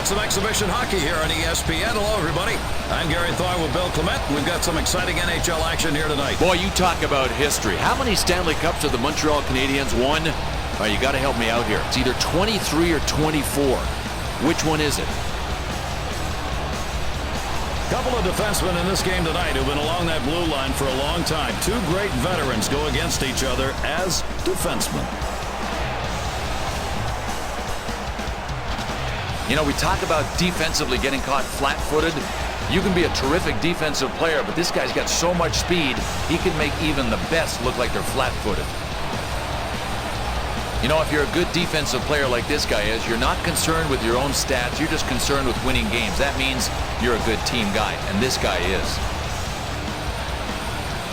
got some exhibition hockey here on ESPN. Hello, everybody. I'm Gary Thorne with Bill Clement. We've got some exciting NHL action here tonight. Boy, you talk about history. How many Stanley Cups have the Montreal Canadiens won? All right, you got to help me out here. It's either 23 or 24. Which one is it? Couple of defensemen in this game tonight who've been along that blue line for a long time. Two great veterans go against each other as defensemen. You know, we talk about defensively getting caught flat-footed. You can be a terrific defensive player, but this guy's got so much speed, he can make even the best look like they're flat-footed. You know, if you're a good defensive player like this guy is, you're not concerned with your own stats. You're just concerned with winning games. That means you're a good team guy, and this guy is.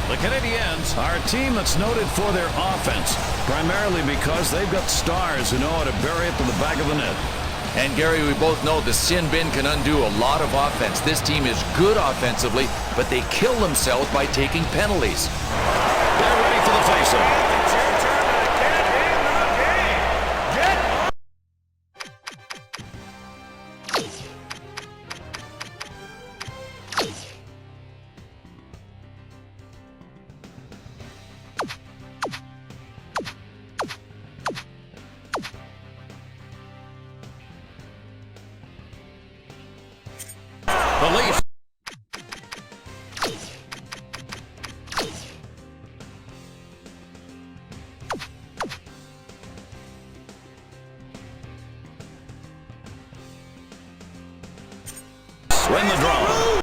The Canadiens are a team that's noted for their offense, primarily because they've got stars who know how to bury it to the back of the net. And Gary, we both know the sin bin can undo a lot of offense. This team is good offensively, but they kill themselves by taking penalties. They're ready for the faceoff. The Leafs. Win the draw.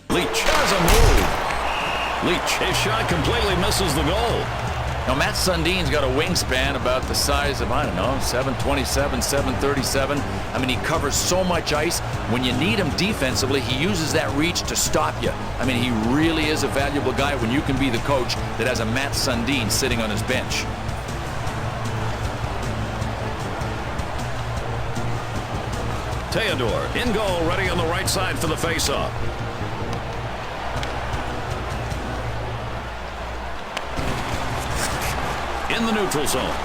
Leach has a move. Leach, his shot completely misses the goal. Now, Matt Sundin's got a wingspan about the size of, I don't know, 7'27", 7'37". I mean, he covers so much ice. When you need him defensively, he uses that reach to stop you. I mean, he really is a valuable guy when you can be the coach that has a Matt Sundin sitting on his bench. Theodore in goal, ready on the right side for the faceoff. In the neutral zone.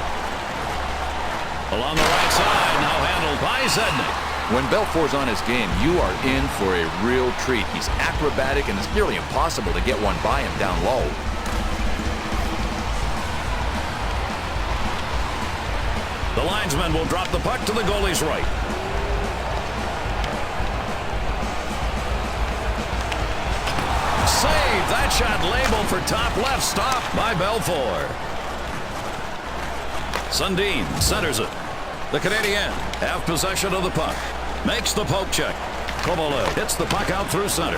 Along the right side, now handled by Zednik. When Belfour's on his game, you are in for a real treat. He's acrobatic, and it's nearly impossible to get one by him down low. The linesman will drop the puck to the goalie's right. Save! That shot labeled for top left. Stop by Belfour. Sundin centers it. The Canadiens have possession of the puck. Makes the poke check. Kovalev hits the puck out through center.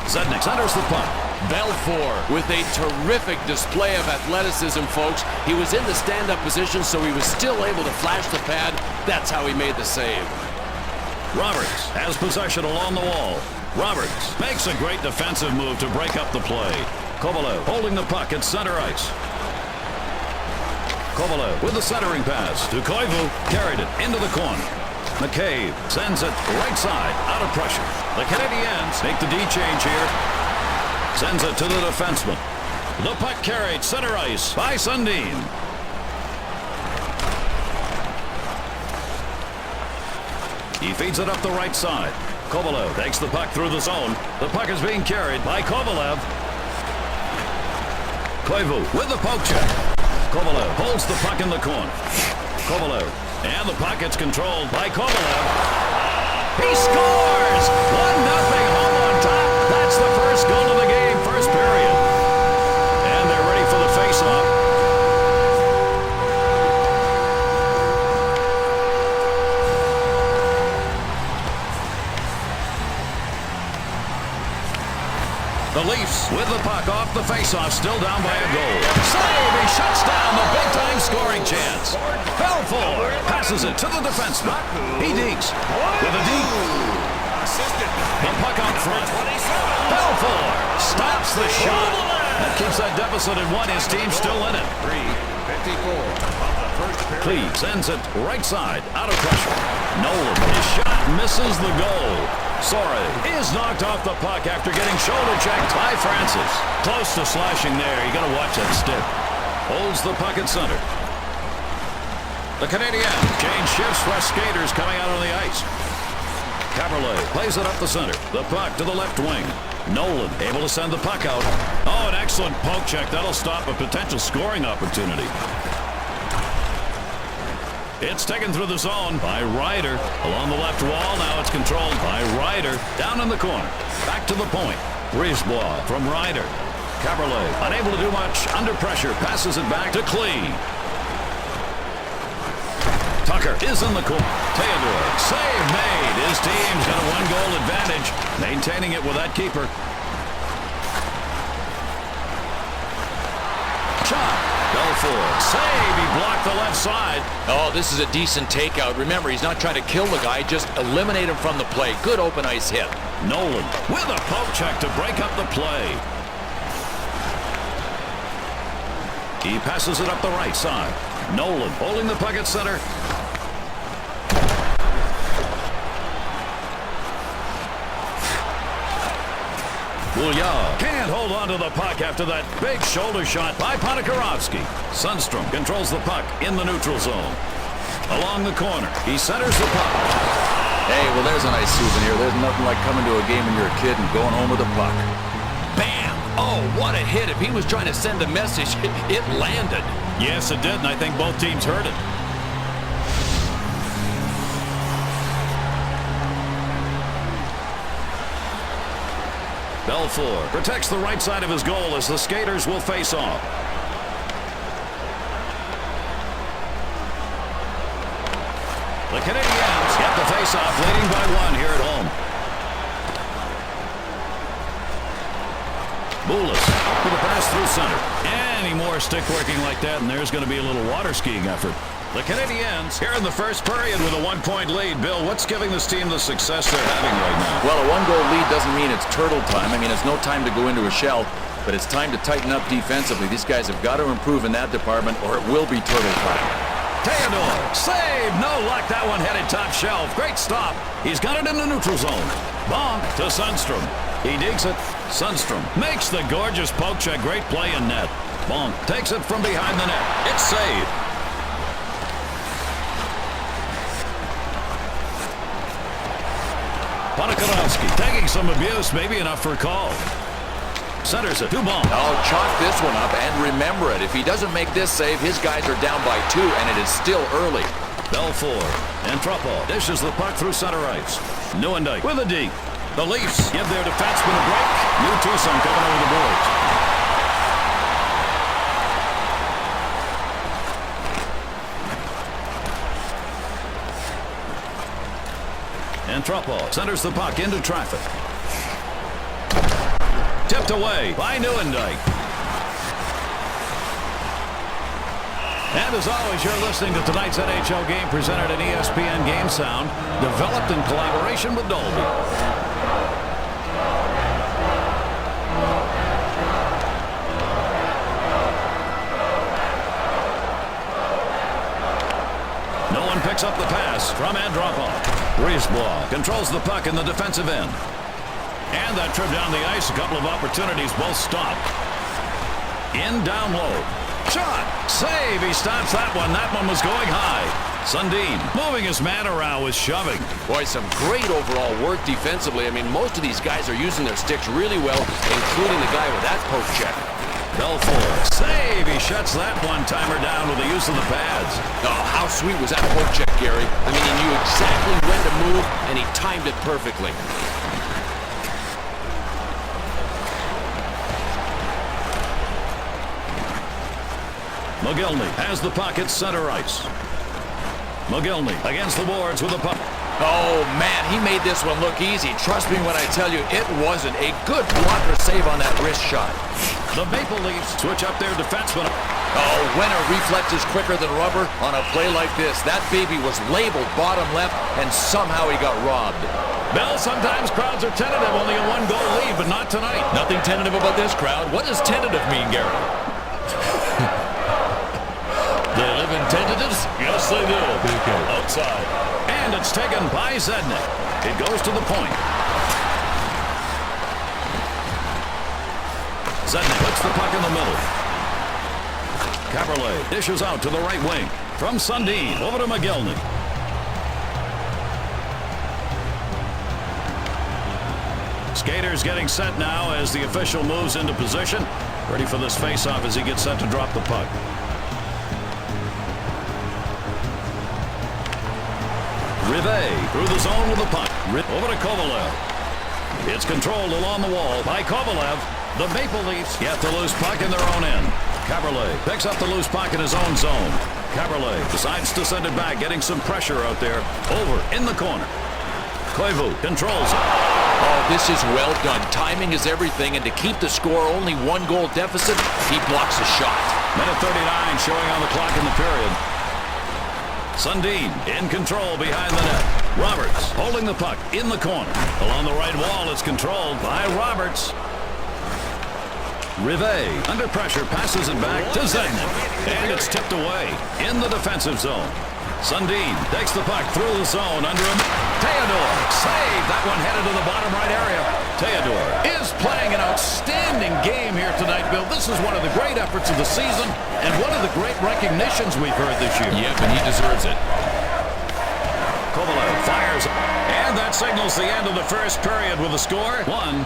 Zednik centers the puck. Belfour with a terrific display of athleticism, folks. He was in the stand-up position, so he was still able to flash the pad. That's how he made the save. Roberts has possession along the wall. Roberts makes a great defensive move to break up the play. Kovalev holding the puck at center ice. Kovalev with the centering pass to Koivu. Carried it into the corner. McCabe sends it right side out of pressure. The Canadiens make the D change here. Sends it to the defenseman. The puck carried center ice by Sundin. He feeds it up the right side. Kovalev takes the puck through the zone. The puck is being carried by Kovalev. Koivu with the poke check. Kovalev holds the puck in the corner. Kovalev, and the puck gets controlled by Kovalev. He scores! 1-0 home on top. That's the first goal of the game, first period. And they're ready for the faceoff. The Leafs with the puck off the faceoff, still down by a goal. Save! He shuts down the big-time scoring chance. Belfour passes it to the defenseman. He dekes with a deke. The puck out front. Belfour stops the shot. That keeps that deficit at 1. His team's still in it. 3:54 of the Cleves sends it right side, out of pressure. Nolan, his shot misses the goal. Sorry is knocked off the puck after getting shoulder checked by Francis. Close to slashing there. You got to watch that stick. Holds the puck at center. The Canadiens change shifts for skaters coming out on the ice. Caberlet plays it up the center. The puck to the left wing. Nolan able to send the puck out. Oh, an excellent poke check. That'll stop a potential scoring opportunity. It's taken through the zone by Ryder. Along the left wall, now it's controlled by Ryder. Down in the corner. Back to the point. Brisebois from Ryder. Caberlet unable to do much under pressure. Passes it back to Clee. Tucker is in the corner. Theodore, save made. His team's got a one-goal advantage. Maintaining it with that keeper. Shot. Belfort, save. He blocked the left side. Oh, this is a decent takeout. Remember, he's not trying to kill the guy, just eliminate him from the play. Good open ice hit. Nolan with a poke check to break up the play. He passes it up the right side. Nolan holding the puck at center. Bouillard can't hold on to the puck after that big shoulder shot by Ponikarovsky. Sundstrom controls the puck in the neutral zone. Along the corner, he centers the puck. Hey, well, there's a nice souvenir. There's nothing like coming to a game when you're a kid and going home with a puck. Bam! Oh, what a hit. If he was trying to send a message, it landed. Yes, it did, and I think both teams heard it. Belfort protects the right side of his goal as the skaters will face off. The Canadiens get the face-off, leading by one here at home. Boulos with a pass through center. Any more stick working like that, and there's going to be a little water skiing effort. The Canadiens here in the first period with a one-point lead. Bill, what's giving this team the success they're having right now? Well, a one-goal lead doesn't mean it's turtle time. I mean, it's no time to go into a shell, but it's time to tighten up defensively. These guys have got to improve in that department, or it will be turtle time. Theodore, save, no luck. That one headed top shelf. Great stop. He's got it in the neutral zone. Bonk to Sundstrom. He digs it. Sundstrom makes the gorgeous poke check. Great play in net. Bonk takes it from behind the net. It's saved. Ponikarovsky taking some abuse, maybe enough for a call. Centers it to Bonk. Oh, chalk this one up and remember it. If he doesn't make this save, his guys are down by 2, and it is still early. Belfort and Truppel dishes the puck through center ice. Nieuwendyk with a D. The Leafs give their defenseman a break. New Tucson coming over the boards. And Truppel centers the puck into traffic. Tipped away by Nieuwendyk. And as always, you're listening to tonight's NHL game presented at ESPN Game Sound, developed in collaboration with Dolby. No one picks up the pass from Andropov. Brisebois controls the puck in the defensive end. And that trip down the ice, a couple of opportunities, both stopped. In down low. Shot. Save. He stops that one. That one was going high. Sundin moving his man around with shoving. Boy, some great overall work defensively. I mean, most of these guys are using their sticks really well, including the guy with that poke check. Belfort. Save. He shuts that one-timer down with the use of the pads. Oh, how sweet was that poke check, Gary? I mean, he knew exactly when to move, and he timed it perfectly. Mogilny has the puck at center ice. Mogilny against the boards with the puck. Oh, man, he made this one look easy. Trust me when I tell you, it wasn't. A good blocker save on that wrist shot. The Maple Leafs switch up their defenseman. Oh, when a reflex is quicker than rubber on a play like this. That baby was labeled bottom left, and somehow he got robbed. Bell, sometimes crowds are tentative, only a one-goal lead, but not tonight. Nothing tentative about this crowd. What does tentative mean, Gary? They live in tentatives? Yes, they do. Okay. Outside. And it's taken by Zednik. It goes to the point. Zednik puts the puck in the middle. Caberlet dishes out to the right wing. From Sundin over to McGillney. Skaters getting set now as the official moves into position. Ready for this face-off as he gets set to drop the puck. Rivet through the zone with the puck. Over to Kovalev. It's controlled along the wall by Kovalev. The Maple Leafs get the loose puck in their own end. Caberlet picks up the loose puck in his own zone. Caberlet decides to send it back, getting some pressure out there. Over in the corner. Koivu controls it. Oh, this is well done. Timing is everything, and to keep the score only 1 goal deficit, he blocks a shot. Minute 39 showing on the clock in the period. Sundin in control behind the net. Roberts holding the puck in the corner. Along the right wall, it's controlled by Roberts. Rivet under pressure passes it back to Zednik. And it's tipped away in the defensive zone. Sundin takes the puck through the zone under him. Theodore saved. That one headed to the bottom right area. Theodore is playing an outstanding game here tonight, Bill. This is one of the great efforts of the season and one of the great recognitions we've heard this year. Yep, and he deserves it. Kovalev fires. And that signals the end of the first period with a score 1-0.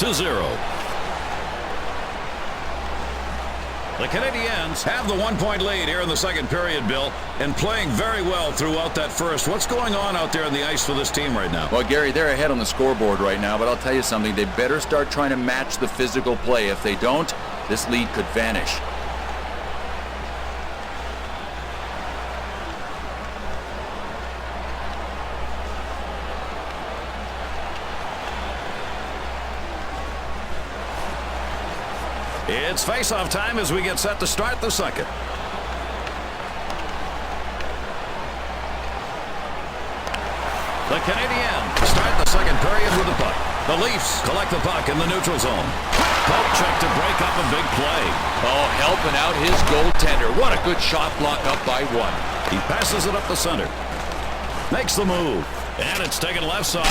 The Canadiens have the 1-point lead here in the second period, Bill, and playing very well throughout that first. What's going on out there on the ice for this team right now? Well, Gary, they're ahead on the scoreboard right now, but I'll tell you something. They better start trying to match the physical play. If they don't, this lead could vanish. It's face-off time as we get set to start the second. The Canadiens start the second period with the puck. The Leafs collect the puck in the neutral zone. Poke check to break up a big play. Oh, helping out his goaltender. What a good shot block up by one. He passes it up the center. Makes the move. And it's taken left side.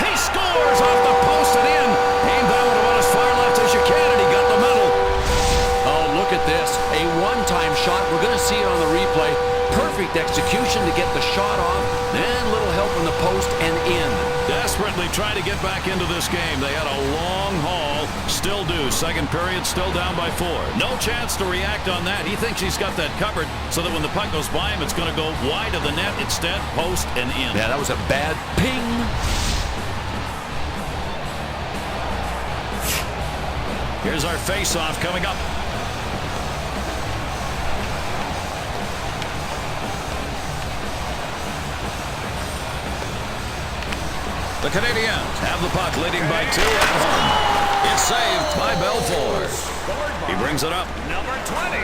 He scores off the post and in. Aimed down about as far left as you can, and he got the middle. Oh, look at this. A one-time shot. We're going to see it on the replay. Perfect execution to get the shot off. Then little help in the post and in. Desperately trying to get back into this game. They had a long haul. Still do. Second period, still down by 4. No chance to react on that. He thinks he's got that covered so that when the puck goes by him, it's going to go wide of the net. Instead, post and in. Yeah, that was a bad ping. Here's our face-off coming up. The Canadiens have the puck, leading by 2 at home. It's saved by Belfour. He brings it up. Number 20.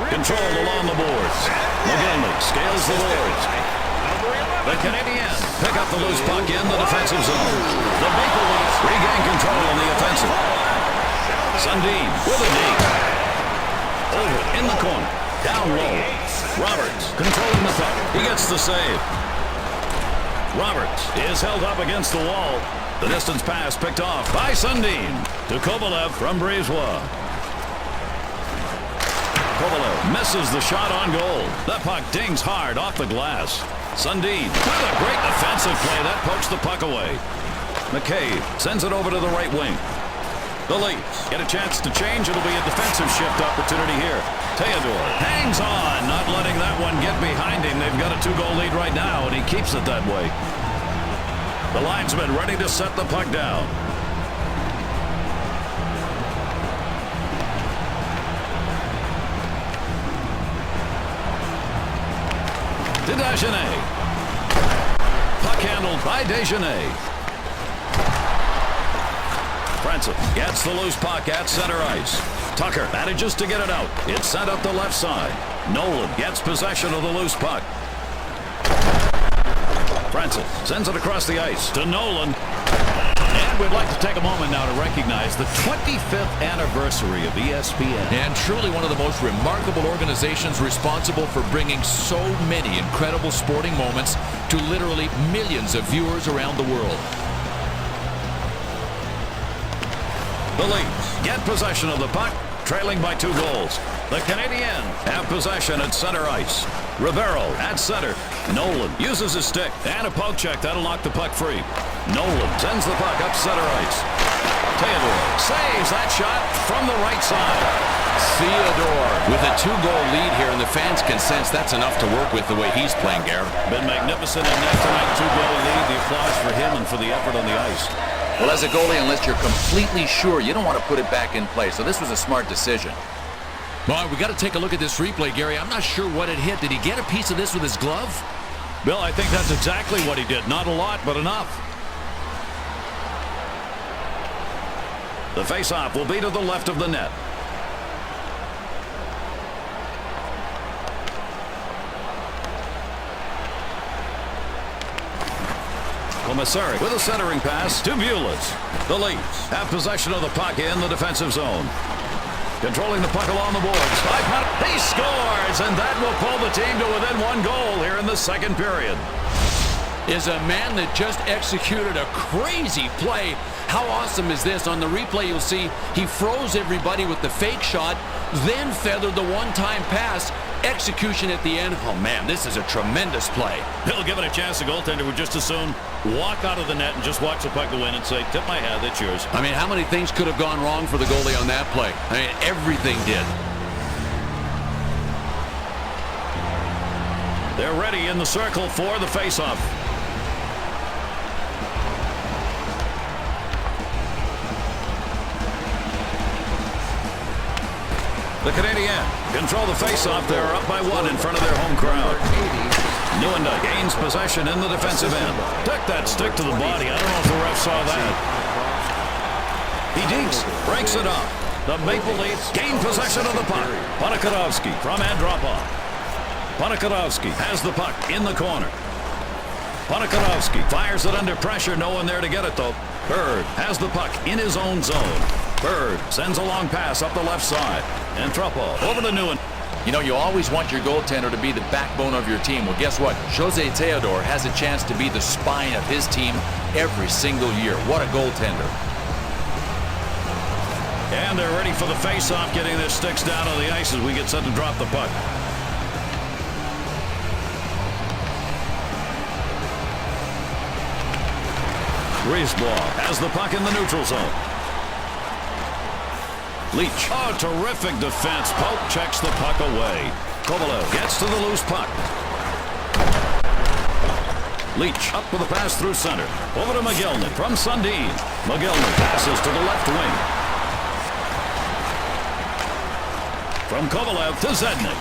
Controlled along the boards. McGillney scales the boards. The Canadiens pick up the loose puck in the defensive zone. The Maple Leafs regain control on the offensive. Sundin with a knee. Over in the corner. Down low. Roberts controlling the puck. He gets the save. Roberts is held up against the wall. The distance pass picked off by Sundin to Kovalev from Brisebois. Kovalev misses the shot on goal. That puck dings hard off the glass. Sundin with a great defensive play. That pokes the puck away. McCabe sends it over to the right wing. The Leafs get a chance to change. It'll be a defensive shift opportunity here. Theodore hangs on, not letting that one get behind him. They've got a 2-goal lead right now, and he keeps it that way. The linesman ready to set the puck down. To Deschenais. Puck handled by Deschenais. Francis gets the loose puck at center ice. Tucker manages to get it out. It's sent up the left side. Nolan gets possession of the loose puck. Francis sends it across the ice to Nolan. And we'd like to take a moment now to recognize the 25th anniversary of ESPN. And truly one of the most remarkable organizations responsible for bringing so many incredible sporting moments to literally millions of viewers around the world. The Leafs get possession of the puck, trailing by 2 goals. The Canadiens have possession at center ice. Rivero at center. Nolan uses his stick, and a poke check. That'll knock the puck free. Nolan sends the puck up center ice. Theodore saves that shot from the right side. Theodore with a 2-goal lead here, and the fans can sense that's enough to work with the way he's playing, Garrett. Been magnificent in net tonight. 2-goal lead. The applause for him and for the effort on the ice. Well, as a goalie, unless you're completely sure, you don't want to put it back in play. So this was a smart decision. Well, we got to take a look at this replay, Gary. I'm not sure what it hit. Did he get a piece of this with his glove? Bill, I think that's exactly what he did. Not a lot, but enough. The face-off will be to the left of the net. Commissary with a centering pass to Bulis. The Leafs have possession of the puck in the defensive zone. Controlling the puck along the boards. He scores, and that will pull the team to within 1 goal here in the second period. Is a man that just executed a crazy play. How awesome is this? On the replay, you'll see he froze everybody with the fake shot, then feathered the one-time pass. Execution at the end. Oh, man, this is a tremendous play. He'll give it a chance. The goaltender would just as soon walk out of the net and just watch the puck go in and say, tip my hat, that's yours. I mean, how many things could have gone wrong for the goalie on that play? I mean, everything did. They're ready in the circle for the faceoff. The Canadiens control the faceoff. They're up by 1 in front of their home crowd. Newenda gains possession in the defensive end. Took that stick to the body. I don't know if the ref saw that. He dinks, breaks it up. The Maple Leafs gain possession of the puck. Ponikarovsky from Andropov. Ponikarovsky has the puck in the corner. Ponikarovsky fires it under pressure. No one there to get it, though. Bird has the puck in his own zone. Bird sends a long pass up the left side. And Truppo over to Newman. You know, you always want your goaltender to be the backbone of your team. Well, guess what? Jose Theodore has a chance to be the spine of his team every single year. What a goaltender. And they're ready for the face-off, getting their sticks down on the ice as we get set to drop the puck. Griezbaugh has the puck in the neutral zone. Leach. Oh, terrific defense. Pope checks the puck away. Kovalev gets to the loose puck. Leach up with a pass through center. Over to McGillney from Sundin. McGillney passes to the left wing. From Kovalev to Zednik.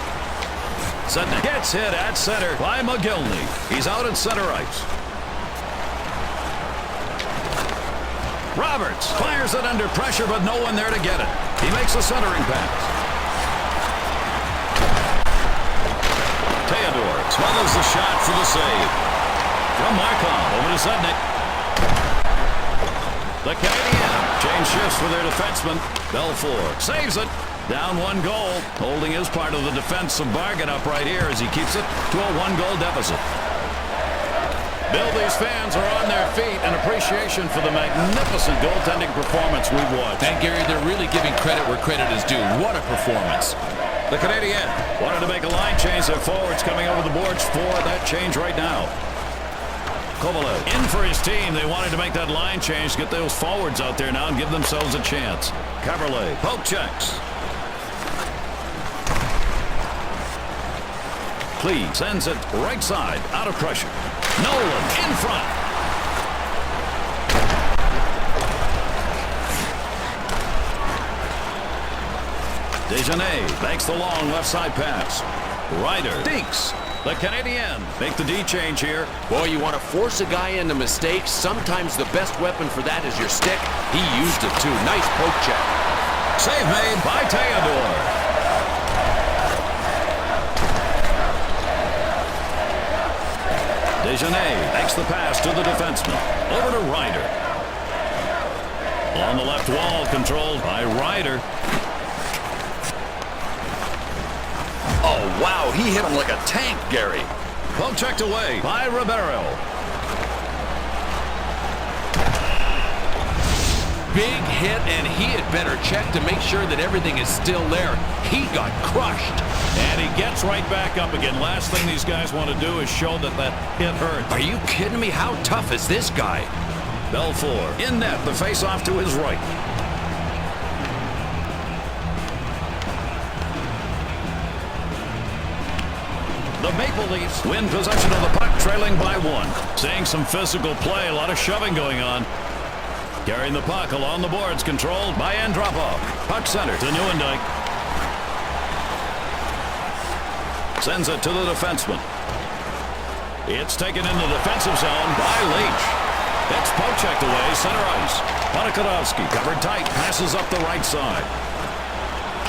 Zednik gets hit at center by McGillney. He's out at center ice. Roberts fires it under pressure, but no one there to get it. He makes a centering pass. Theodore smothers the shot for the save. From Markov over to Zednik. The Canadiens change shifts for their defenseman. Belfour saves it. Down 1 goal. Holding his part of the defensive bargain up right here as he keeps it to a 1-goal deficit. Bill, these fans are on their feet in appreciation for the magnificent goaltending performance we've watched. And, Gary, they're really giving credit where credit is due. What a performance. The Canadiens wanted to make a line change. Their forwards coming over the boards for that change right now. Kovalev in for his team. They wanted to make that line change, get those forwards out there now and give themselves a chance. Caberlet poke checks. Clee sends it right side, out of pressure. Nolan in front. Dejanay makes the long left side pass. Ryder dinks. The Canadiens make the D change here. Boy, you want to force a guy into mistakes. Sometimes the best weapon for that is your stick. He used it too. Nice poke check. Save made by Theodore. Dejanay makes the pass to the defenseman. Over to Ryder. On the left wall, controlled by Ryder. Oh, wow, he hit him like a tank, Gary. Poke checked away by Ribeiro. Big hit, and he had better check to make sure that everything is still there. He got crushed. And he gets right back up again. Last thing these guys want to do is show that hit hurt. Are you kidding me? How tough is this guy? Belfour in net, the face-off to his right. The Maple Leafs win possession of the puck, trailing by 1. Seeing some physical play, a lot of shoving going on. Carrying the puck along the boards, controlled by Andropov. Puck center to Nieuwendyk. Sends it to the defenseman. It's taken in the defensive zone by Leach. It's poke checked away, center ice. Ponikarovsky covered tight, passes up the right side.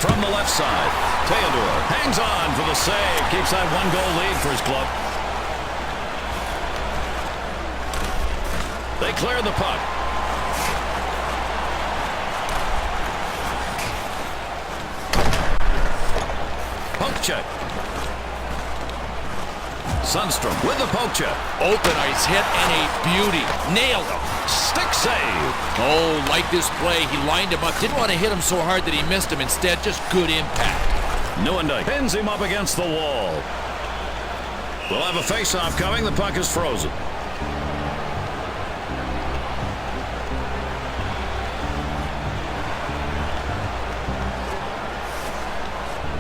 From the left side, Theodore hangs on for the save. Keeps that 1-goal lead for his club. They clear the puck. Poke check. Sundstrom with the poke check. Open ice hit and a beauty. Nailed him. Stick save. Oh, like this play. He lined him up. Didn't want to hit him so hard that he missed him. Instead, just good impact. Nieuwendyk pins him up against the wall. We'll have a face-off coming. The puck is frozen.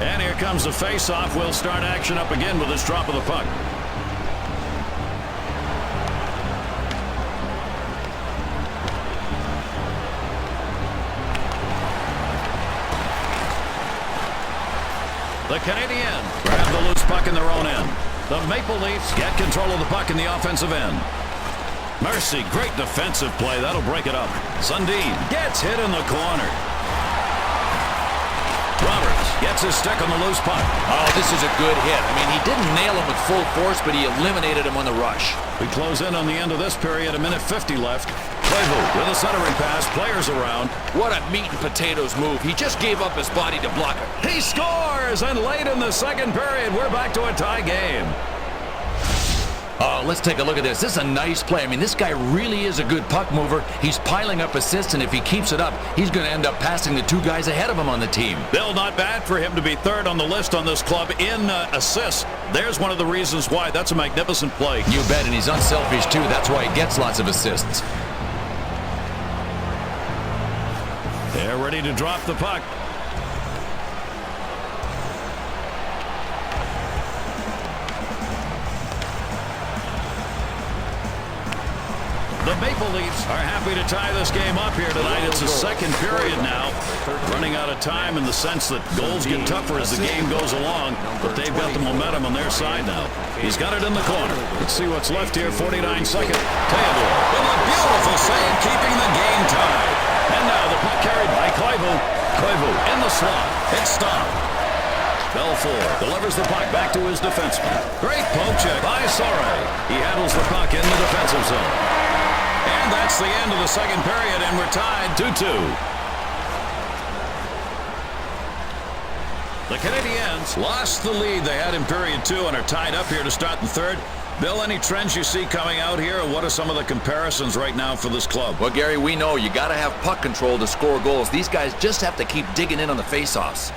And here comes the face-off. We'll start action up again with this drop of the puck. The Canadiens grab the loose puck in their own end. The Maple Leafs get control of the puck in the offensive end. Mercy, great defensive play. That'll break it up. Sundin gets hit in the corner. Roberts gets his stick on the loose puck. Oh, this is a good hit. I mean, he didn't nail him with full force, but he eliminated him on the rush. We close in on the end of this period. 1:50 left. Koivu with a centering pass. Players around. What a meat and potatoes move. He just gave up his body to block it. He scores, and late in the second period, we're back to a tie game. Oh, let's take a look at this. This is a nice play. I mean, this guy really is a good puck mover. He's piling up assists, and if he keeps it up, he's going to end up passing the 2 guys ahead of him on the team. Bill, not bad for him to be 3rd on the list on this club in assists. There's one of the reasons why. That's a magnificent play. You bet, and he's unselfish, too. That's why he gets lots of assists. They're ready to drop the puck. The Maple Leafs are happy to tie this game up here tonight. It's the second period now. Running out of time in the sense that goals get tougher as the game goes along, but they've got the momentum on their side now. He's got it in the corner. Let's see what's left here. 49 seconds. Theodore with a beautiful save, keeping the game tied. And now the puck carried by Koivu. Koivu in the slot. It's stopped. Belfour delivers the puck back to his defenseman. Great poke check by Sore. He handles the puck in the defensive zone. And that's the end of the second period, and we're tied 2-2. The Canadiens lost the lead they had in period 2 and are tied up here to start the third. Bill, any trends you see coming out here, and what are some of the comparisons right now for this club? Well, Gary, we know you got to have puck control to score goals. These guys just have to keep digging in on the faceoffs.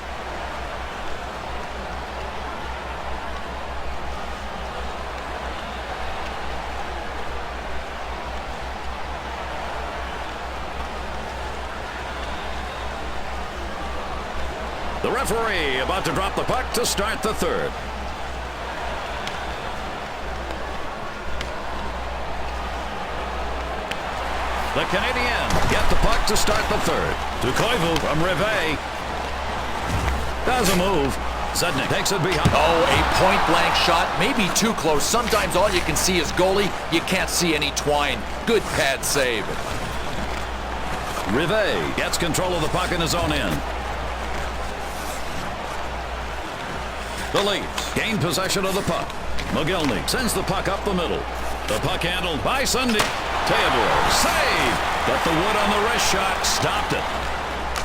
The referee about to drop the puck to start the third. The Canadiens get the puck to start the third. To Koivu from Rivet. Does a move. Zednik takes it behind. Oh, a point-blank shot. Maybe too close. Sometimes all you can see is goalie. You can't see any twine. Good pad save. Rivet gets control of the puck in his own end. The Leafs gain possession of the puck. McGillney sends the puck up the middle. The puck handled by Sundin. Theodore, save! But the wood on the wrist shot stopped it.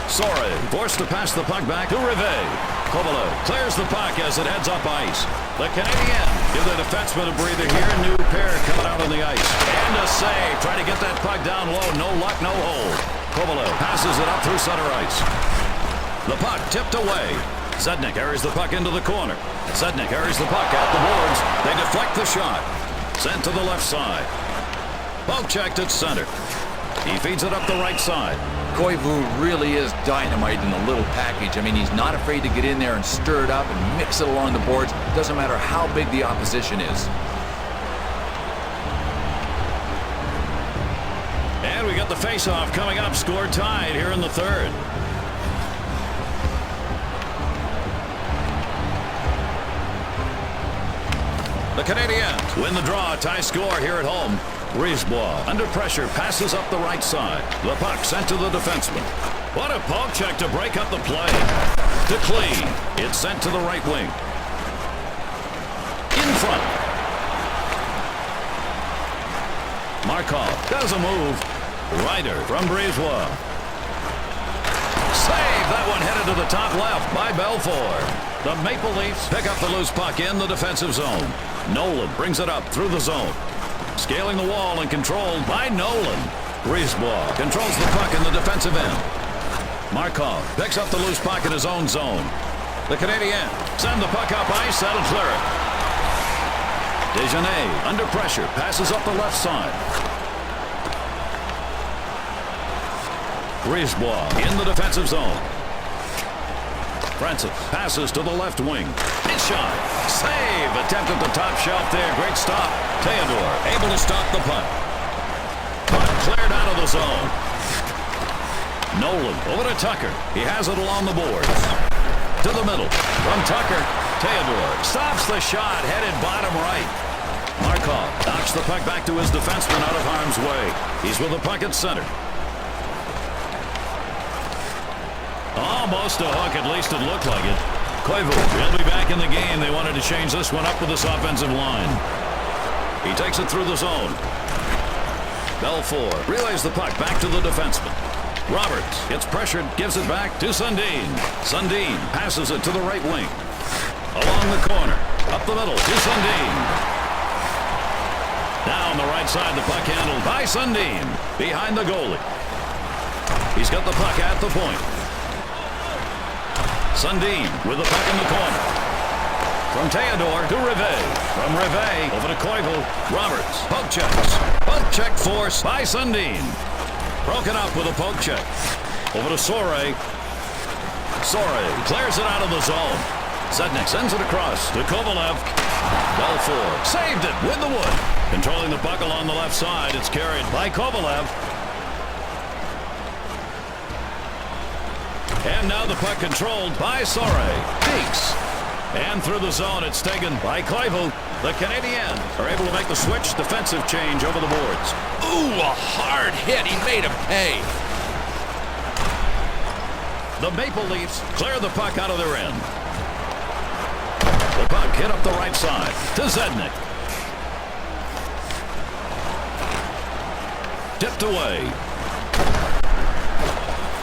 Sorey forced to pass the puck back to Rivet. Kovalev clears the puck as it heads up ice. The Canadiens give the defenseman a breather here. New pair coming out on the ice. And a save. Trying to get that puck down low. No luck, no hold. Kovalev passes it up through center ice. The puck tipped away. Zednik carries the puck into the corner. Zednik carries the puck out the boards. They deflect the shot. Sent to the left side. Poke checked at center. He feeds it up the right side. Koivu really is dynamite in a little package. I mean, he's not afraid to get in there and stir it up and mix it along the boards. Doesn't matter how big the opposition is. And we got the face-off coming up. Score tied here in the third. The Canadiens win the draw. Tie score here at home. Brisebois under pressure passes up the right side. The puck sent to the defenseman. What a poke check to break up the play. To Klee. It's sent to the right wing. In front. Markov does a move. Ryder from Brisebois. Save! That one headed to the top left by Belfour. The Maple Leafs pick up the loose puck in the defensive zone. Nolan brings it up through the zone. Scaling the wall and controlled by Nolan. Brisebois controls the puck in the defensive end. Markov picks up the loose puck in his own zone. The Canadiens send the puck up ice. That'll clear it. Dejanay under pressure passes up the left side. Brisebois in the defensive zone. Francis passes to the left wing. His shot. Save. Attempt at the top shelf there. Great stop. Theodore able to stop the puck. Puck cleared out of the zone. Nolan over to Tucker. He has it along the boards. To the middle. From Tucker. Theodore stops the shot. Headed bottom right. Markov knocks the puck back to his defenseman out of harm's way. He's with the puck at center. Almost a hook, at least it looked like it. Koivu will be back in the game. They wanted to change this one up with this offensive line. He takes it through the zone. Belfour relays the puck back to the defenseman. Roberts gets pressured, gives it back to Sundin. Sundin passes it to the right wing. Along the corner, up the middle to Sundin. Down the right side, the puck handled by Sundin. Behind the goalie. He's got the puck at the point. Sundin with the puck in the corner. From Theodore to Rivet. From Rivet over to Koivu. Roberts. Poke checks. Poke check force by Sundin. Broken up with a poke check. Over to Sorey. Sorey clears it out of the zone. Zednik sends it across to Kovalev. Belfour saved it with the wood. Controlling the puck along the left side. It's carried by Kovalev. And now the puck controlled by Sorey. Peaks. And through the zone, it's taken by Koivu. The Canadiens are able to make the switch. Defensive change over the boards. Ooh, a hard hit. He made him pay. The Maple Leafs clear the puck out of their end. The puck hit up the right side to Zednik. Tipped away.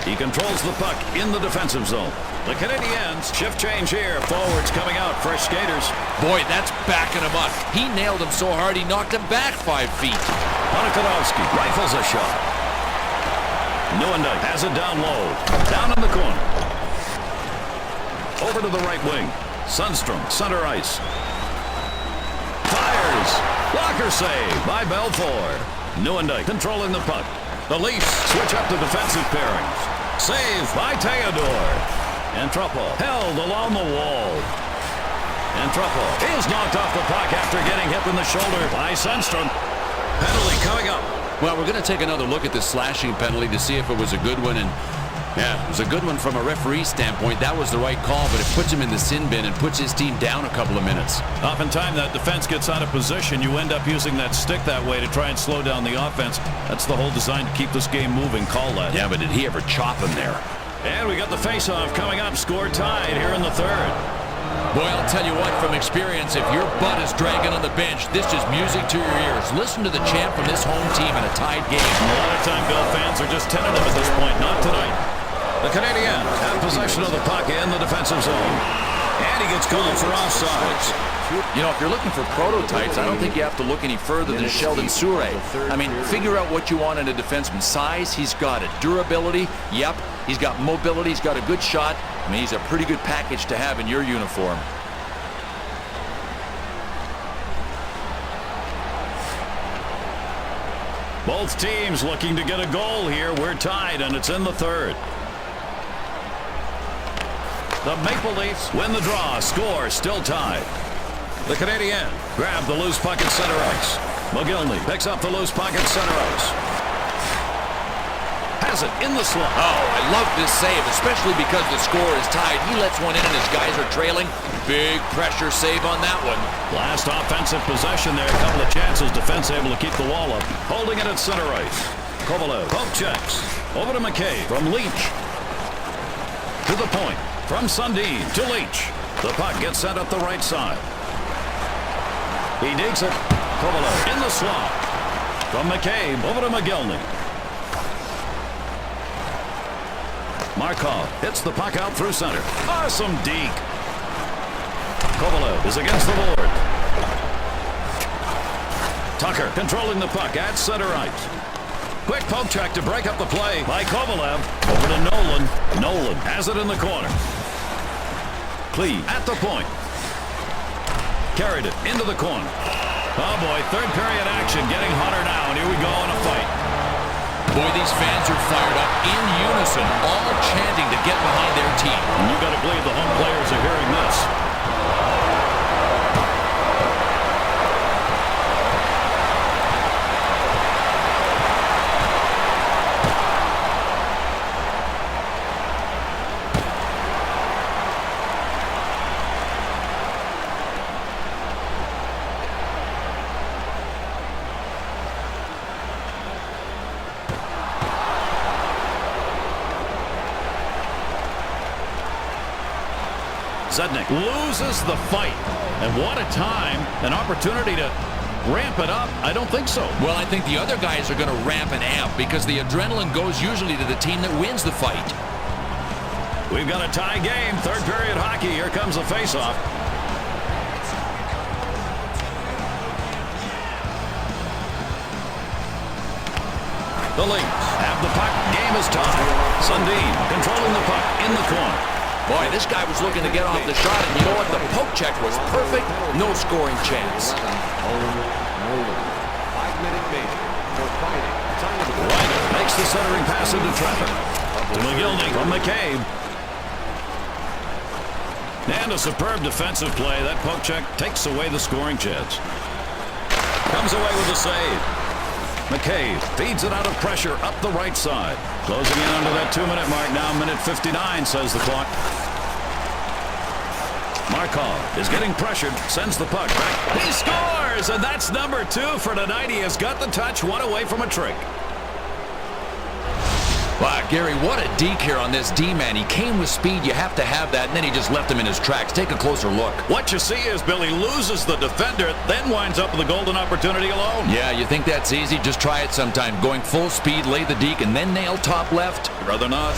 He controls the puck in the defensive zone. The Canadiens shift change here. Forwards coming out. Fresh skaters. Boy, that's backing him up. He nailed him so hard he knocked him back 5 feet. Ponikanovsky rifles a shot. Nieuwendyk has it down low. Down in the corner. Over to the right wing. Sundstrom, center ice. Fires. Blocker save by Belfour. Nieuwendyk controlling the puck. The Leafs switch up the defensive pairings. Save by Theodore. And Truppel held along the wall. And Truppel is knocked off the puck after getting hit in the shoulder by Sundstrom. Penalty coming up. Well, we're going to take another look at this slashing penalty to see if it was a good one. And yeah, it was a good one from a referee standpoint. That was the right call, but it puts him in the sin bin and puts his team down a couple of minutes. Oftentimes that defense gets out of position. You end up using that stick that way to try and slow down the offense. That's the whole design to keep this game moving. Call that. Yeah, but did he ever chop him there? And we got the face-off coming up. Score tied here in the third. Boy, I'll tell you what, from experience, if your butt is dragging on the bench, this is music to your ears. Listen to the chant from this home team in a tied game. A lot of time, Bill fans are just tentative at this point. Not tonight. The Canadiens have possession of the puck in the defensive zone. And he gets called for offsides. You know, if you're looking for prototypes, I don't think you have to look any further than Sheldon Souray. I mean, figure out what you want in a defenseman. Size, he's got it. Durability, yep. He's got mobility, he's got a good shot. I mean, he's a pretty good package to have in your uniform. Both teams looking to get a goal here. We're tied, and it's in the third. The Maple Leafs win the draw. Score still tied. The Canadiens grab the loose puck at center ice. McGillney picks up the loose puck at center ice. Has it in the slot. Oh, I love this save, especially because the score is tied. He lets one in and his guys are trailing. Big pressure save on that one. Last offensive possession there. A couple of chances. Defense able to keep the wall up. Holding it at center ice. Kovalev poke checks. Over to McCabe from Leach. To the point. From Sundin to Leach. The puck gets sent up the right side. He digs it. Kovalev in the slot. From McCabe over to McGillney. Markov hits the puck out through center. Awesome deke. Kovalev is against the board. Tucker controlling the puck at center ice. Quick poke check to break up the play by Kovalev. Over to Nolan. Nolan has it in the corner. Cleve at the point. Carried it into the corner. Oh boy, third period action getting hotter now, and here we go in a fight. Boy, these fans are fired up in unison, all chanting to get behind their team. And you got to believe the home players are hearing this. Zednik loses the fight. And what a time, an opportunity to ramp it up. I don't think so. Well, I think the other guys are going to ramp and amp because the adrenaline goes usually to the team that wins the fight. We've got a tie game, third period hockey. Here comes the faceoff. The Leafs have the puck. Game is tied. Sundin controlling the puck in the corner. Boy, this guy was looking to get off the shot, and you know what? The poke check was perfect. No scoring chance. Ryder makes the centering pass into traffic. To McGillney from McCabe. And a superb defensive play. That poke check takes away the scoring chance. Comes away with a save. McCabe feeds it out of pressure up the right side. Closing in under that 2-minute mark now. Minute 59, says the clock. Markov is getting pressured. Sends the puck back. He scores! And that's number 2 for tonight. He has got the touch. One away from a trick. Wow, Gary, what a deke here on this D-man. He came with speed. You have to have that, and then he just left him in his tracks. Take a closer look. What you see is Billy loses the defender, then winds up with a golden opportunity alone. Yeah, you think that's easy? Just try it sometime. Going full speed, lay the deke, and then nail top left. Rather not.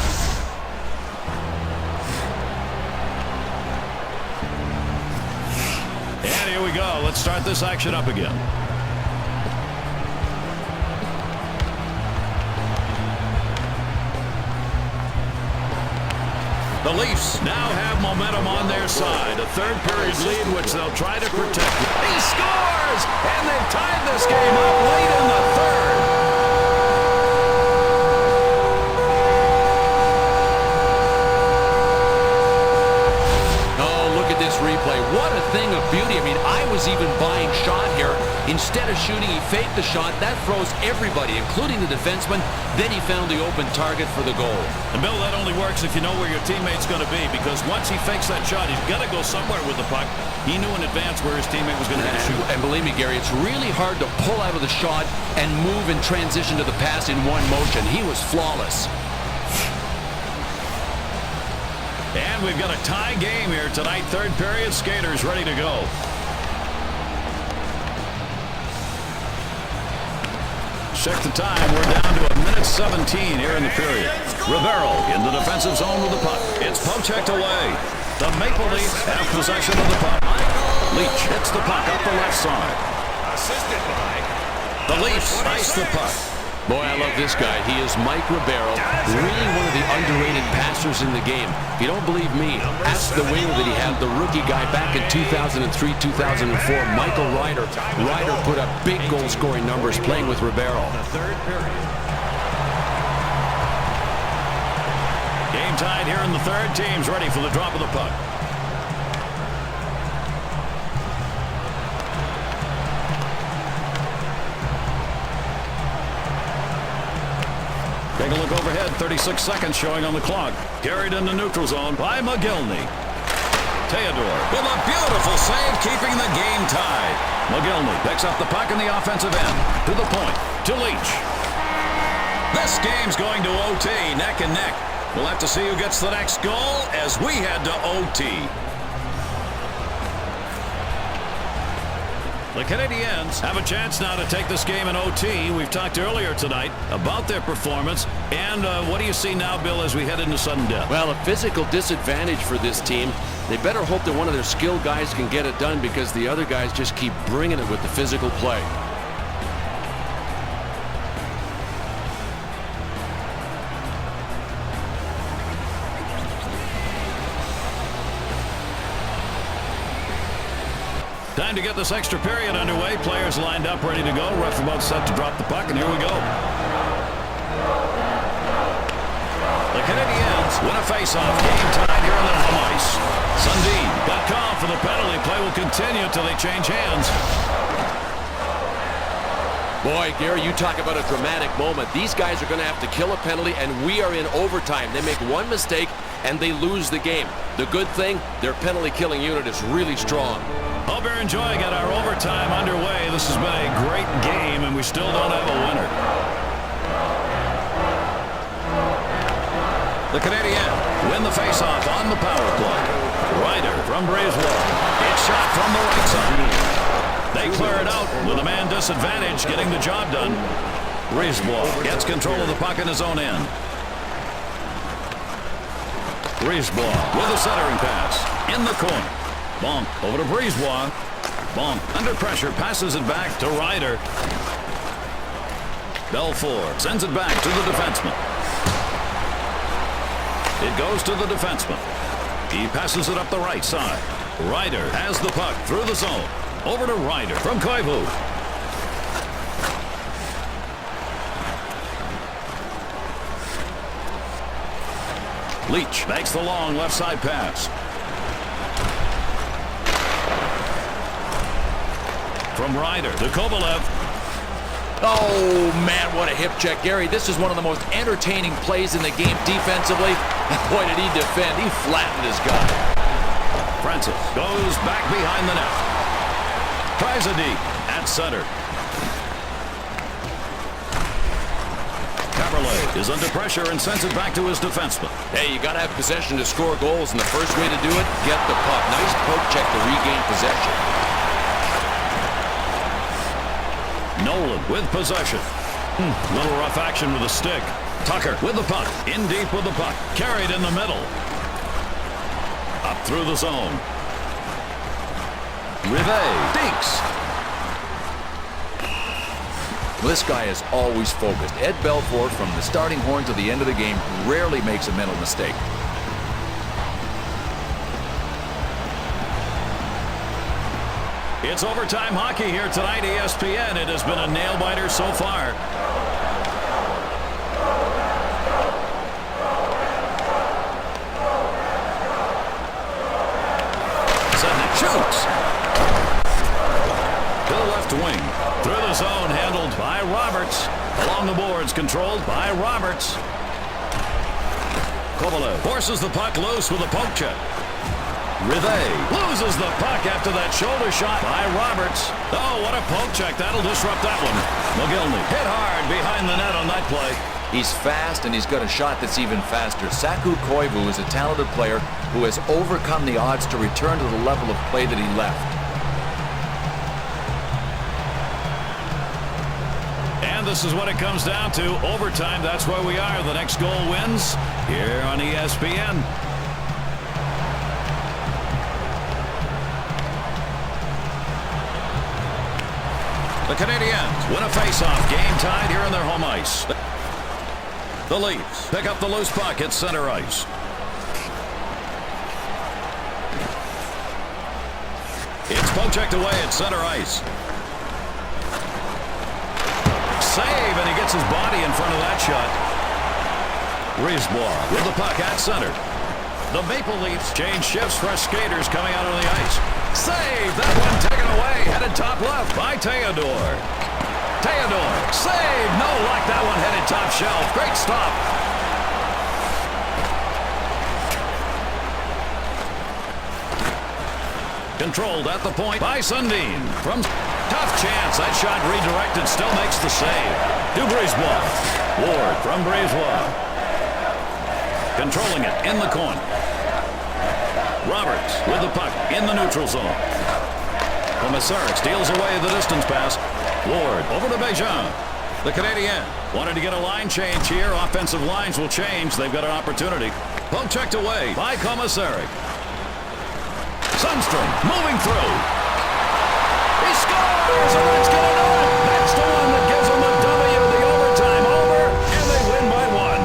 And here we go. Let's start this action up again. The Leafs now have momentum on their side. A third period lead, which they'll try to protect. He scores! And they've tied this game up late in the third. Oh, look at this replay. What a thing of beauty. I mean, I was even buying shot here. Instead of shooting, he faked the shot. That froze everybody, including the defenseman. Then he found the open target for the goal. And, Bill, that only works if you know where your teammate's going to be, because once he fakes that shot, he's got to go somewhere with the puck. He knew in advance where his teammate was going to shoot. And believe me, Gary, it's really hard to pull out of the shot and move and transition to the pass in one motion. He was flawless. And we've got a tie game here tonight. Third period, skaters ready to go. Check the time. We're down to 1:17 here in the period. Rivero in the defensive zone with the puck. It's poke checked away. The Maple Leafs have possession of the puck. Leach hits the puck up the left side. Assisted by The Leafs ice the puck. Boy, I love this guy. He is Mike Rivero, really one of the underrated passers in the game. If you don't believe me, ask the winger that he had, the rookie guy back in 2003-2004, Michael Ryder. Ryder put up big goal-scoring numbers playing with Rivero. Game tied here in the third. Team's ready for the drop of the puck. Take a look overhead. 36 seconds showing on the clock. Carried in the neutral zone by McGillney. Theodore with a beautiful save, keeping the game tied. McGillney picks up the puck in the offensive end. To the point. To Leach. This game's going to OT, neck and neck. We'll have to see who gets the next goal as we head to OT. The Canadiens have a chance now to take this game in OT. We've talked earlier tonight about their performance. And what do you see now, Bill, as we head into sudden death? Well, a physical disadvantage for this team. They better hope that one of their skilled guys can get it done because the other guys just keep bringing it with the physical play. Time to get this extra period underway. Players lined up, ready to go. Ref about set to drop the puck, and here we go. The Canadiens win a face-off. Game tied here on the home ice. Sundin got called for the penalty. Play will continue until they change hands. Boy, Gary, you talk about a dramatic moment. These guys are going to have to kill a penalty, and we are in overtime. They make one mistake, and they lose the game. The good thing, their penalty-killing unit is really strong. Hope you're enjoying it. Our overtime underway. This has been a great game, and we still don't have a winner. The Canadiens win the faceoff on the power play. Ryder from Brisebois. It's shot from the right side. They clear it out with a man disadvantage, getting the job done. Brisebois gets control of the puck in his own end. Brisebois with a centering pass in the corner. Bonk over to Brisebois. Bonk under pressure, passes it back to Ryder. Belfour sends it back to the defenseman. It goes to the defenseman. He passes it up the right side. Ryder has the puck through the zone. Over to Ryder from Koivu. Leach makes the long left side pass. From Ryder to Kovalev. Oh, man, what a hip check. Gary, this is one of the most entertaining plays in the game defensively. Boy, did he defend. He flattened his guy. Francis goes back behind the net. Tries a deep at center. Caberlet is under pressure and sends it back to his defenseman. Hey, you got to have possession to score goals, and the first way to do it, get the puck. Nice poke check to regain possession. Nolan with possession. Little rough action with a stick. Tucker with the puck. In deep with the puck. Carried in the middle. Up through the zone. Rivet. Dinks. This guy is always focused. Ed Belfour, from the starting horn to the end of the game, rarely makes a mental mistake. It's overtime hockey here tonight, ESPN. It has been a nail-biter so far. Sednik shoots. To the left wing. Through the zone, handled by Roberts. Along the boards, controlled by Roberts. Kovalev forces the puck loose with a poke check. Rivet loses the puck after that shoulder shot by Roberts. Oh, what a poke check. That'll disrupt that one. McGillney hit hard behind the net on that play. He's fast, and he's got a shot that's even faster. Saku Koivu is a talented player who has overcome the odds to return to the level of play that he left. And this is what it comes down to. Overtime, that's where we are. The next goal wins here on ESPN. The Canadiens win a face-off. Game tied here on their home ice. The Leafs pick up the loose puck at center ice. It's poke-checked away at center ice. Save, and he gets his body in front of that shot. Brisebois with the puck at center. The Maple Leafs change shifts for skaters coming out on the ice. Save! That one taken away. Headed top left by Theodore. Theodore. Save! No luck. That one headed top shelf. Great stop. Controlled at the point by Sundin. From tough chance. That shot redirected. Still makes the save. To Brisebois. Ward from Brisebois. Controlling it in the corner. Roberts with the puck in the neutral zone. Komisarek steals away the distance pass. Ward over to Bejean. The Canadiens wanted to get a line change here. Offensive lines will change. They've got an opportunity. Poke checked away by Komisarek. Sundstrom moving through. He scores, and that's going to do it. That's the one that gives them a W. The overtime over, and they win by one.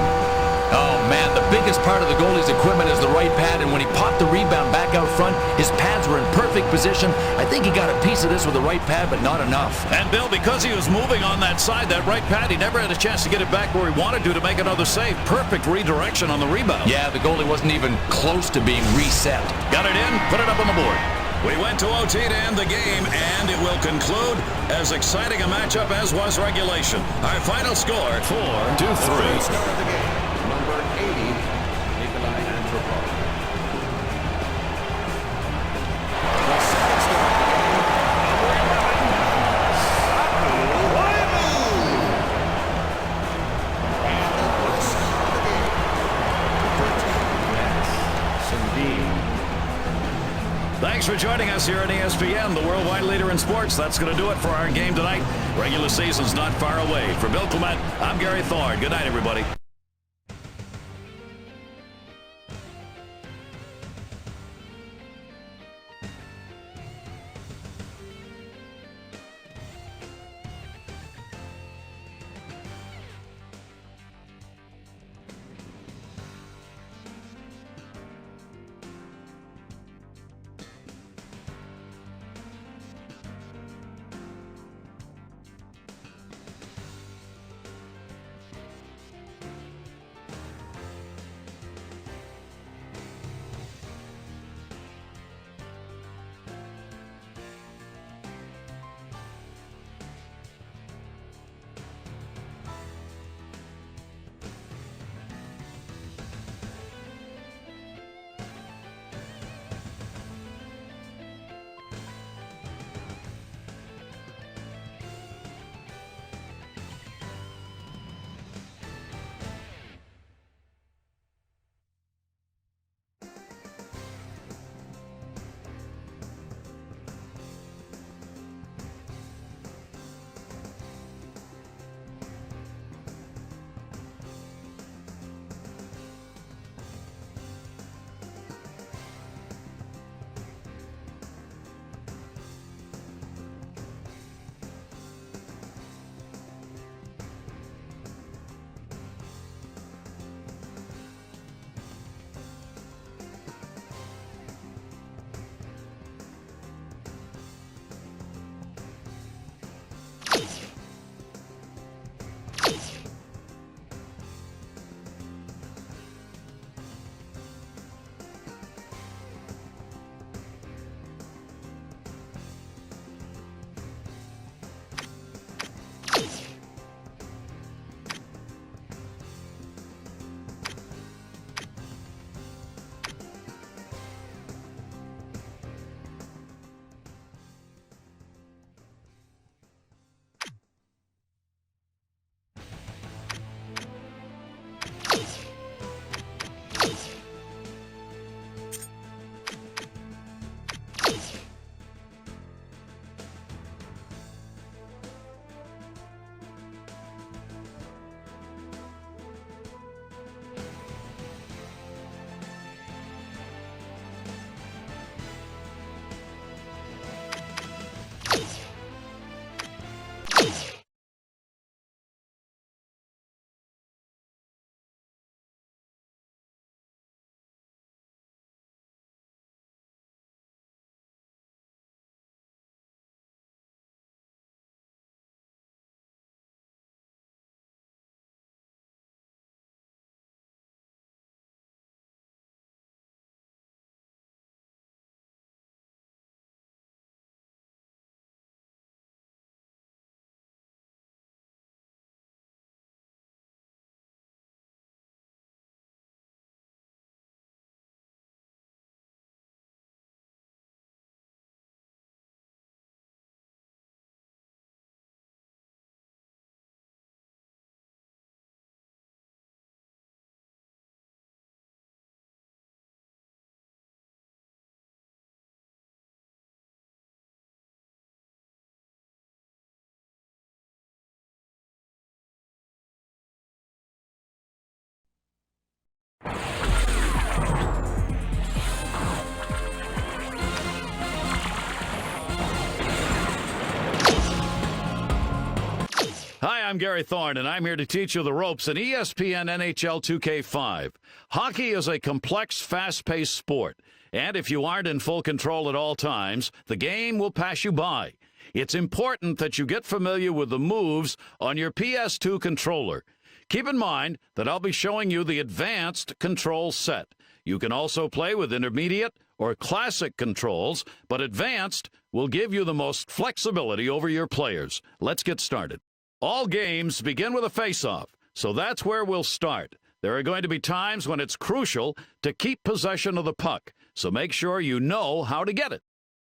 Oh, man, the biggest part of the goalie's equipment is the right pad, and when he popped the rebound back out front, his pads were in perfect position. I think he got a piece of this with the right pad, but not enough. And, Bill, because he was moving on that side, that right pad, he never had a chance to get it back where he wanted to make another save. Perfect redirection on the rebound. Yeah, the goalie wasn't even close to being reset. Got it in, put it up on the board. We went to OT to end the game, and it will conclude as exciting a matchup as was regulation. Our final score, 4-3. Star of the game, number 80, Nikolai Antropov. The second star of the game, number 11, Saku Koivu. And the third star of the game, number 13, Sundin. Thanks for joining us here on ESPN, the worldwide leader in sports. That's going to do it for our game tonight. Regular season's not far away. For Bill Clement, I'm Gary Thorne. Good night, everybody. I'm Gary Thorne, and I'm here to teach you the ropes in ESPN NHL 2K5. Hockey is a complex, fast-paced sport, and if you aren't in full control at all times, the game will pass you by. It's important that you get familiar with the moves on your PS2 controller. Keep in mind that I'll be showing you the advanced control set. You can also play with intermediate or classic controls, but advanced will give you the most flexibility over your players. Let's get started. All games begin with a face-off, so that's where we'll start. There are going to be times when it's crucial to keep possession of the puck, so make sure you know how to get it.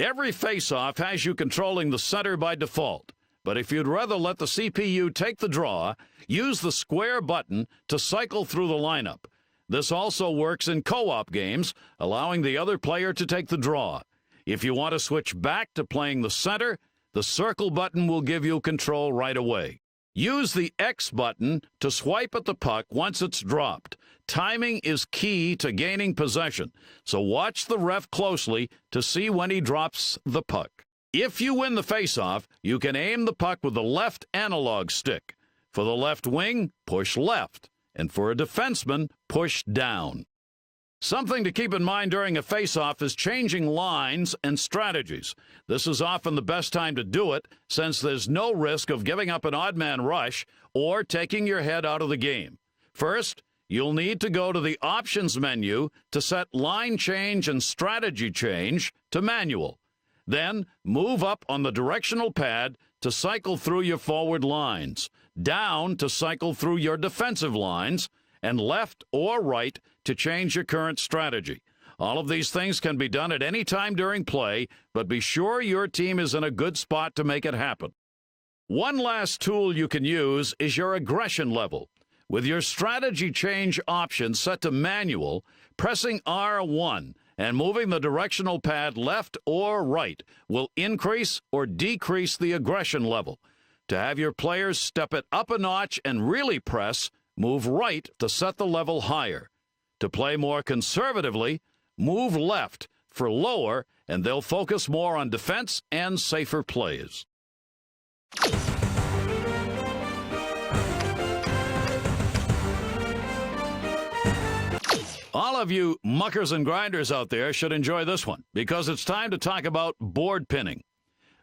Every face-off has you controlling the center by default, but if you'd rather let the CPU take the draw, use the square button to cycle through the lineup. This also works in co-op games, allowing the other player to take the draw. If you want to switch back to playing the center, the circle button will give you control right away. Use the X button to swipe at the puck once it's dropped. Timing is key to gaining possession, so watch the ref closely to see when he drops the puck. If you win the faceoff, you can aim the puck with the left analog stick. For the left wing, push left, and for a defenseman, push down. Something to keep in mind during a faceoff is changing lines and strategies. This is often the best time to do it, since there's no risk of giving up an odd man rush or taking your head out of the game. First, you'll need to go to the options menu to set line change and strategy change to manual. Then, move up on the directional pad to cycle through your forward lines, down to cycle through your defensive lines, and left or right to change your current strategy. All of these things can be done at any time during play, but be sure your team is in a good spot to make it happen. One last tool you can use is your aggression level. With your strategy change option set to manual, pressing R1 and moving the directional pad left or right will increase or decrease the aggression level. To have your players step it up a notch and really press, move right to set the level higher. To play more conservatively, move left for lower, and they'll focus more on defense and safer plays. All of you muckers and grinders out there should enjoy this one, because it's time to talk about board pinning.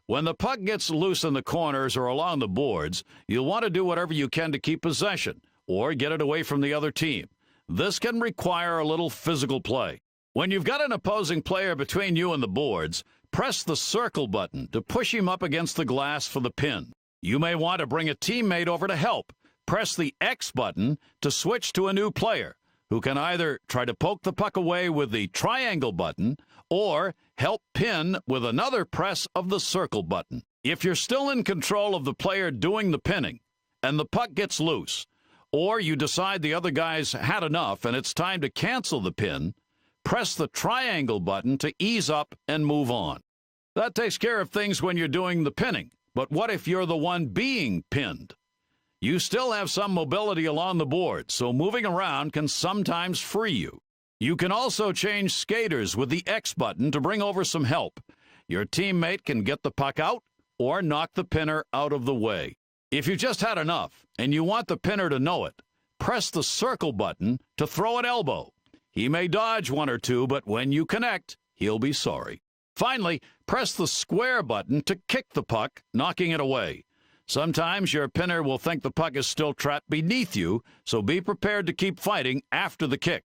When the puck gets loose in the corners or along the boards, you'll want to do whatever you can to keep possession or get it away from the other team. This can require a little physical play. When you've got an opposing player between you and the boards, press the circle button to push him up against the glass for the pin. You may want to bring a teammate over to help. Press the X button to switch to a new player, who can either try to poke the puck away with the triangle button or help pin with another press of the circle button. If you're still in control of the player doing the pinning and the puck gets loose, or you decide the other guy's had enough and it's time to cancel the pin, press the triangle button to ease up and move on. That takes care of things when you're doing the pinning, but what if you're the one being pinned? You still have some mobility along the board, so moving around can sometimes free you. You can also change skaters with the X button to bring over some help. Your teammate can get the puck out or knock the pinner out of the way. If you just had enough and you want the pinner to know it, press the circle button to throw an elbow. He may dodge one or two, but when you connect, he'll be sorry. Finally, press the square button to kick the puck, knocking it away. Sometimes your pinner will think the puck is still trapped beneath you, so be prepared to keep fighting after the kick.